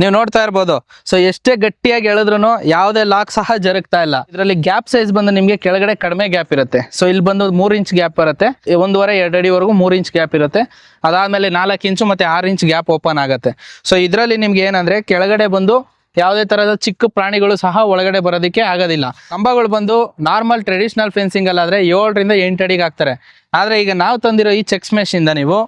ನೀವು ನೋಡ್ತಾ ಇರ್ಬೋದು. ಸೊ ಎಷ್ಟೇ ಗಟ್ಟಿಯಾಗಿ ಎಳೆದ್ರೂ ಯಾವುದೇ ಲಾಕ್ ಸಹ ಜರುಗ್ತಾ ಇಲ್ಲ. ಇದರಲ್ಲಿ ಗ್ಯಾಪ್ ಸೈಜ್ ಬಂದು ನಿಮಗೆ ಕೆಳಗಡೆ ಕಡಿಮೆ ಗ್ಯಾಪ್ ಇರುತ್ತೆ. ಸೊ ಇಲ್ಲಿ ಬಂದು 3 ಇಂಚ್ ಗ್ಯಾಪ್ ಬರುತ್ತೆ, 1.5-2 ಅಡಿವರೆಗೂ 3 ಇಂಚ್ ಗ್ಯಾಪ್ ಇರುತ್ತೆ. ಅದಾದ್ಮೇಲೆ 4 ಇಂಚು ಮತ್ತೆ 6 ಇಂಚ್ ಗ್ಯಾಪ್ ಓಪನ್ ಆಗುತ್ತೆ. ಸೊ ಇದರಲ್ಲಿ ನಿಮ್ಗೆ ಏನಂದ್ರೆ ಕೆಳಗಡೆ ಬಂದು ಯಾವುದೇ ತರಹದ ಚಿಕ್ಕ ಪ್ರಾಣಿಗಳು ಸಹ ಒಳಗಡೆ ಬರೋದಕ್ಕೆ ಆಗೋದಿಲ್ಲ. ಕಂಬಗಳು ಬಂದು ನಾರ್ಮಲ್ ಟ್ರೆಡಿಷನಲ್ ಫೆನ್ಸಿಂಗ್ ಅಲ್ಲಾದ್ರೆ 7ರಿಂದ 8 ಅಡಿಗೆ ಹಾಕ್ತಾರೆ. ಆದ್ರೆ ಈಗ ನಾವು ತಂದಿರೋ ಈ ಚೆಕ್ಸ್ ಮೆಶ್ ಇಂದ ನೀವು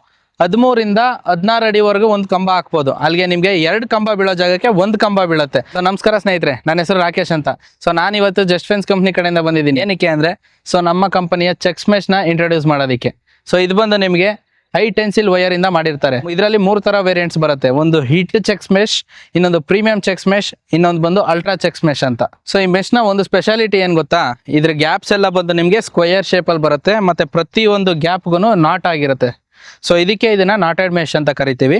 13ರಿಂದ 16 ಅಡಿವರೆಗೂ ಒಂದು ಕಂಬ ಹಾಕ್ಬೋದು. ಅಲ್ಲಿಗೆ ನಿಮಗೆ 2 ಕಂಬ ಬೀಳೋ ಜಾಗಕ್ಕೆ 1 ಕಂಬ ಬೀಳುತ್ತೆ. ಸೊ ನಮಸ್ಕಾರ ಸ್ನೇಹಿತರೆ, ನನ್ನ ಹೆಸರು ರಾಕೇಶ್ ಅಂತ. ಸೊ ನಾನು ಇವತ್ತು ಜಸ್ಟ್ ಫೆನ್ಸ್ ಕಂಪ್ನಿ ಕಡೆಯಿಂದ ಬಂದಿದ್ದೀನಿ. ಏನಕ್ಕೆ ಅಂದ್ರೆ ಸೊ ನಮ್ಮ ಕಂಪನಿಯ ಚೆಕ್ಸ್ ಮೆಶ್ ನ ಇಂಟ್ರೊಡ್ಯೂಸ್ ಮಾಡೋದಕ್ಕೆ. ಸೊ ಇದು ಬಂದು ನಿಮಗೆ ಹೈ ಟೆನ್ಸಿಲ್ ವೈರ್ ಇಂದ ಮಾಡಿರ್ತಾರೆ. ಇದರಲ್ಲಿ 3 ತರ ವೇರಿಯಂಟ್ಸ್ ಬರುತ್ತೆ. ಒಂದು ಹೀಟ್ ಚೆಕ್ಸ್ ಮೆಶ್, ಇನ್ನೊಂದು ಪ್ರೀಮಿಯಂ ಚೆಕ್ಸ್ ಮೆಶ್, ಇನ್ನೊಂದು ಬಂದು ಅಲ್ಟ್ರಾ ಚೆಕ್ಸ್ ಮೆಶ್ ಅಂತ. ಸೊ ಈ ಮೆಶ್ ನ ಒಂದು ಸ್ಪೆಷಾಲಿಟಿ ಏನ್ ಗೊತ್ತಾ, ಇದ್ರ ಗ್ಯಾಪ್ಸ್ ಎಲ್ಲ ಬಂದು ನಿಮಗೆ ಸ್ಕ್ವೇರ್ ಶೇಪ್ ಅಲ್ಲಿ ಬರುತ್ತೆ. ಮತ್ತೆ ಪ್ರತಿಯೊಂದು ಗ್ಯಾಪ್ಗೂ ನಾಟ್ ಆಗಿರುತ್ತೆ. ಸೊ ಇದಕ್ಕೆ ಇದನ್ನ ನಾಟೆಡ್ ಮೆಶ್ ಅಂತ ಕರಿತೀವಿ.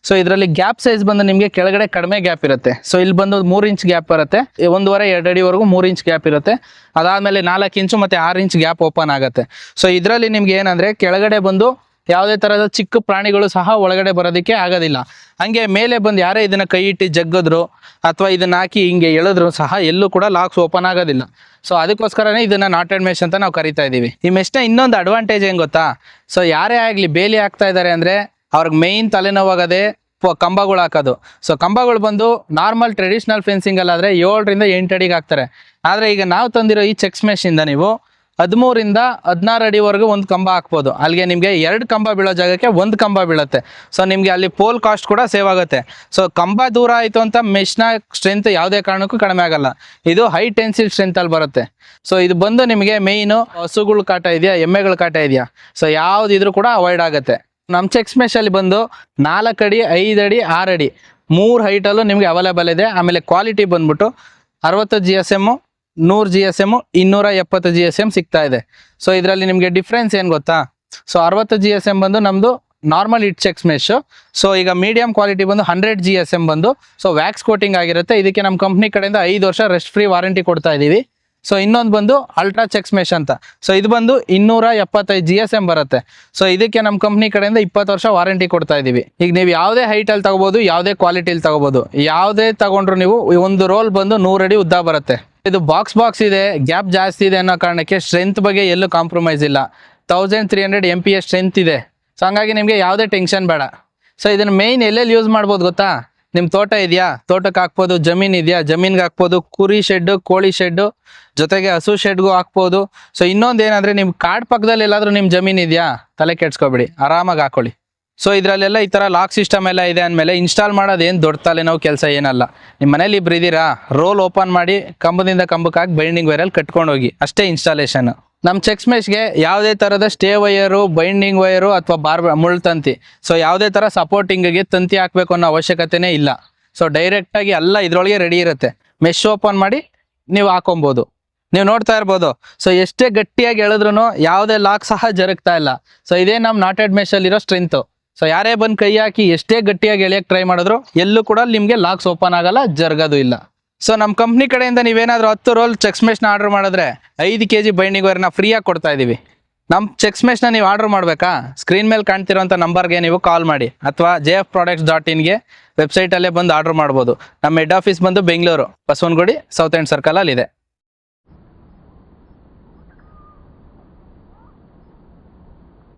ಸೊ ಇದರಲ್ಲಿ ಗ್ಯಾಪ್ ಸೈಜ್ ಬಂದು ನಿಮಗೆ ಕೆಳಗಡೆ ಕಡಿಮೆ ಗ್ಯಾಪ್ ಇರುತ್ತೆ. ಸೊ ಇಲ್ಲಿ ಬಂದು 3 ಇಂಚ್ ಗ್ಯಾಪ್ ಬರುತ್ತೆ, 1.5-2 ಅಡಿವರೆಗೂ 3 ಇಂಚ್ ಗ್ಯಾಪ್ ಇರುತ್ತೆ. ಅದಾದ್ಮೇಲೆ 4 ಇಂಚು ಮತ್ತೆ 6 ಇಂಚ್ ಗ್ಯಾಪ್ ಓಪನ್ ಆಗುತ್ತೆ. ಸೊ ಇದರಲ್ಲಿ ನಿಮ್ಗೆ ಏನಂದ್ರೆ ಕೆಳಗಡೆ ಬಂದು ಯಾವುದೇ ತರಹದ ಚಿಕ್ಕ ಪ್ರಾಣಿಗಳು ಸಹ ಒಳಗಡೆ ಬರೋದಕ್ಕೆ ಆಗೋದಿಲ್ಲ. ಹಂಗೆ ಮೇಲೆ ಬಂದು ಯಾರೇ ಇದನ್ನ ಕೈ ಇಟ್ಟು ಜಗ್ಗಿದ್ರು ಅಥವಾ ಇದನ್ನ ಹಾಕಿ ಹಿಂಗೆ ಎಳೆದ್ರು ಸಹ ಎಲ್ಲೂ ಕೂಡ ಲಾಕ್ಸ್ ಓಪನ್ ಆಗೋದಿಲ್ಲ. ಸೊ ಅದಕ್ಕೋಸ್ಕರನೇ ಇದನ್ನ ನಾಟೆಡ್ ಮೆಶ್ ಅಂತ ನಾವು ಕರಿತಾ ಇದೀವಿ. ಈ ಮೆಶ್ನ ಇನ್ನೊಂದು ಅಡ್ವಾಂಟೇಜ್ ಏನ್ ಗೊತ್ತಾ, ಸೊ ಯಾರೇ ಆಗ್ಲಿ ಬೇಲಿ ಹಾಕ್ತಾ ಇದ್ದಾರೆ ಅಂದ್ರೆ ಅವ್ರಿಗೆ ಮೇಯ್ನ್ ತಲೆನೋವಾಗದೆ ಕಂಬಗಳು ಹಾಕೋದು. ಸೊ ಕಂಬಗಳು ಬಂದು ನಾರ್ಮಲ್ ಟ್ರೆಡಿಷನಲ್ ಫೆನ್ಸಿಂಗ್ ಅಲ್ಲಾದ್ರೆ 7ರಿಂದ 8 ಅಡಿಗೆ ಹಾಕ್ತಾರೆ. ಆದ್ರೆ ಈಗ ನಾವು ತಂದಿರೋ ಈ ಚೆಕ್ಸ್ ಮೆಶ್ ಇಂದ ನೀವು 13ರಿಂದ 16 ಅಡಿವರೆಗೂ ಒಂದು ಕಂಬ ಹಾಕ್ಬೋದು. ಅಲ್ಲಿಗೆ ನಿಮಗೆ 2 ಕಂಬ ಬೀಳೋ ಜಾಗಕ್ಕೆ 1 ಕಂಬ ಬೀಳುತ್ತೆ. ಸೊ ನಿಮಗೆ ಅಲ್ಲಿ ಪೋಲ್ ಕಾಸ್ಟ್ ಕೂಡ ಸೇವ್ ಆಗುತ್ತೆ. ಸೊ ಕಂಬ ದೂರ ಆಯಿತು ಅಂತ ಮೆಶ್ನ ಸ್ಟ್ರೆಂತ್ ಯಾವುದೇ ಕಾರಣಕ್ಕೂ ಕಡಿಮೆ ಆಗಲ್ಲ. ಇದು ಹೈ ಟೆನ್ಸಿಲ್ ಸ್ಟ್ರೆಂತ್ ಅಲ್ಲಿ ಬರುತ್ತೆ. ಸೊ ಇದು ಬಂದು ನಿಮಗೆ ಮೇಯ್ನು ಹಸುಗಳು ಕಾಟ ಇದೆಯಾ, ಎಮ್ಮೆಗಳ ಕಾಟ ಇದೆಯಾ, ಸೊ ಯಾವುದಿದ್ರು ಕೂಡ ಅವಾಯ್ಡ್ ಆಗುತ್ತೆ. ನಮ್ಮ ಚೆಕ್ಸ್ ಮೆಶ್ ಅಲ್ಲಿ ಬಂದು 4 ಅಡಿ, 5 ಅಡಿ, 6 ಅಡಿ 3 ಹೈಟಲ್ಲೂ ನಿಮಗೆ ಅವೈಲೇಬಲ್ ಇದೆ. ಆಮೇಲೆ ಕ್ವಾಲಿಟಿ ಬಂದ್ಬಿಟ್ಟು 60 GSM, 100 GSM, 270 GSM ಸಿಗ್ತಾ ಇದೆ. ಸೊ ಇದರಲ್ಲಿ ನಿಮಗೆ ಡಿಫ್ರೆನ್ಸ್ ಏನು ಗೊತ್ತಾ, ಸೊ 60 GSM ಬಂದು ನಮ್ದು normal it cheques mesh. So ಈಗ ಮೀಡಿಯಂ ಕ್ವಾಲಿಟಿ ಬಂದು 100 GSM ಬಂದು ಸೊ ವ್ಯಾಕ್ಸ್ ಕೋಟಿಂಗ್ ಆಗಿರುತ್ತೆ. ಇದಕ್ಕೆ ನಮ್ಮ ಕಂಪ್ನಿ ಕಡೆಯಿಂದ 5 ವರ್ಷ ರೆಸ್ಟ್ ಫ್ರೀ ವಾರಂಟಿ ಕೊಡ್ತಾ ಇದೀವಿ. ಸೊ ಇನ್ನೊಂದು ಬಂದು ಅಲ್ಟ್ರಾ ಚೆಕ್ಸ್ ಮೆಶ್ ಅಂತ. ಸೊ ಇದು ಬಂದು 275 GSM ಬರುತ್ತೆ. ಸೊ ಇದಕ್ಕೆ ನಮ್ಮ ಕಂಪ್ನಿ ಕಡೆಯಿಂದ 20 ವರ್ಷ ವಾರಂಟಿ ಕೊಡ್ತಾ ಇದೀವಿ. ಈಗ ನೀವು ಯಾವುದೇ ಹೈಟಲ್ಲಿ ತಗೋಬಹುದು, ಯಾವುದೇ ಕ್ವಾಲಿಟಿಲಿ ತಗೋಬಹುದು. ಯಾವುದೇ ತಗೊಂಡ್ರು ನೀವು ಒಂದು ರೋಲ್ ಬಂದು 100 ಅಡಿ ಉದ್ದ ಬರುತ್ತೆ. ಇದು ಬಾಕ್ಸ್ ಇದೆ, ಗ್ಯಾಪ್ ಜಾಸ್ತಿ ಇದೆ ಅನ್ನೋ ಕಾರಣಕ್ಕೆ ಸ್ಟ್ರೆಂತ್ ಬಗ್ಗೆ ಎಲ್ಲೂ ಕಾಂಪ್ರಮೈಸ್ ಇಲ್ಲ. 1300 MPa ಸ್ಟ್ರೆಂತ್ ಇದೆ. ಸೊ ಹಂಗಾಗಿ ನಿಮಗೆ ಯಾವುದೇ ಟೆನ್ಷನ್ ಬೇಡ. ಸೊ ಇದನ್ನ ಮೇಯ್ನ್ ಎಲ್ಲೆಲ್ಲಿ ಯೂಸ್ ಮಾಡ್ಬೋದು ಗೊತ್ತಾ, ನಿಮ್ಮ ತೋಟ ಇದೆಯಾ, ತೋಟಕ್ಕೆ ಹಾಕ್ಬೋದು. ಜಮೀನ್ ಇದೆಯಾ, ಜಮೀನ್ಗೆ ಹಾಕ್ಬೋದು. ಕುರಿ ಶೆಡ್ಡು, ಕೋಳಿ ಶೆಡ್ಡು, ಜೊತೆಗೆ ಹಸು ಶೆಡ್ಗೂ ಹಾಕ್ಬೋದು. ಸೊ ಇನ್ನೊಂದು ಏನಂದ್ರೆ ನಿಮ್ಮ ಕಾಡ್ ಪಕ್ಕದಲ್ಲಿ ಎಲ್ಲಾದ್ರೂ ನಿಮ್ಮ ಜಮೀನ್ ಇದೆಯಾ, ತಲೆ ಕೆಡ್ಸ್ಕೊಬೇಡಿ, ಆರಾಮಾಗಿ ಹಾಕೊಳ್ಳಿ. ಸೊ ಇದರಲ್ಲೆಲ್ಲ ಈ ಥರ ಲಾಕ್ ಸಿಸ್ಟಮ್ ಎಲ್ಲ ಇದೆ ಅಂದಮೇಲೆ ಇನ್ಸ್ಟಾಲ್ ಮಾಡೋದು ಏನು ದೊಡ್ಡ ತಲೆನೋವು ಕೆಲಸ ಏನಲ್ಲ. ನಿಮ್ಮ ಮನೇಲಿ ಇಬ್ಬರು ಇದ್ದೀರಾ, ರೋಲ್ ಓಪನ್ ಮಾಡಿ ಕಂಬದಿಂದ ಕಂಬಕ್ಕೆ ಹಾಕಿ ಬೈಂಡಿಂಗ್ ವೈರಲ್ಲಿ ಕಟ್ಕೊಂಡು ಹೋಗಿ, ಅಷ್ಟೇ ಇನ್ಸ್ಟಾಲೇಷನ್. ನಮ್ಮ ಚೆಕ್ಸ್ ಮೆಶ್ಗೆ ಯಾವುದೇ ಥರದ ಸ್ಟೇ ವೈರು, ಬೈಂಡಿಂಗ್ ವೈರು ಅಥವಾ ಮುಳ್ಳು ತಂತಿ, ಸೊ ಯಾವುದೇ ಥರ ಸಪೋರ್ಟಿಂಗಿಗೆ ತಂತಿ ಹಾಕಬೇಕು ಅನ್ನೋ ಅವಶ್ಯಕತೆನೇ ಇಲ್ಲ. ಸೊ ಡೈರೆಕ್ಟಾಗಿ ಎಲ್ಲ ಇದರೊಳಗೆ ರೆಡಿ ಇರುತ್ತೆ. ಮೆಶ್ ಓಪನ್ ಮಾಡಿ ನೀವು ಹಾಕೊಬೋದು. ನೀವು ನೋಡ್ತಾ ಇರ್ಬೋದು. ಸೊ ಎಷ್ಟೇ ಗಟ್ಟಿಯಾಗಿ ಎಳೆದ್ರೂ ಯಾವುದೇ ಲಾಕ್ ಸಹ ಜರುಗ್ತಾ ಇಲ್ಲ. ಸೊ ಇದೇ ನಮ್ಮ ನಾಟೆಡ್ ಮೆಶಲ್ಲಿರೋ ಸ್ಟ್ರೆಂತು. ಸೊ ಯಾರೇ ಬಂದು ಕೈ ಹಾಕಿ ಎಷ್ಟೇ ಗಟ್ಟಿಯಾಗಿ ಎಳೆಯಕ್ಕೆ ಟ್ರೈ ಮಾಡಿದ್ರು ಎಲ್ಲೂ ಕೂಡ ನಿಮಗೆ ಲಾಕ್ಸ್ ಓಪನ್ ಆಗಲ್ಲ, ಜರುಗೋದು ಇಲ್ಲ. ಸೊ ನಮ್ಮ ಕಂಪ್ನಿ ಕಡೆಯಿಂದ ನೀವೇನಾದರೂ 10 ರೋಲ್ ಚೆಕ್ಸ್ ಮೆಶ್ನ ಆರ್ಡರ್ ಮಾಡಿದ್ರೆ 5 kg ಬೈಂಡಿಂಗ್ ವೈರ್ನ ಫ್ರೀಯಾಗಿ ಕೊಡ್ತಾ ಇದ್ದೀವಿ. ನಮ್ಮ ಚೆಕ್ಸ್ ಮೆಶ್ನ ನೀವು ಆರ್ಡರ್ ಮಾಡಬೇಕಾ, ಸ್ಕ್ರೀನ್ ಮೇಲೆ ಕಾಣ್ತಿರೋಂಥ ನಂಬರ್ಗೆ ನೀವು ಕಾಲ್ ಮಾಡಿ ಅಥವಾ jfproducts.in ವೆಬ್ಸೈಟಲ್ಲೇ ಬಂದು ಆರ್ಡರ್ ಮಾಡ್ಬೋದು. ನಮ್ಮ ಹೆಡ್ ಆಫೀಸ್ ಬಂದು ಬೆಂಗಳೂರು, ಬಸವನಗುಡಿ, ಸೌತ್ ಎಂಡ್ ಸರ್ಕಲಲ್ಲಿ ಇದೆ.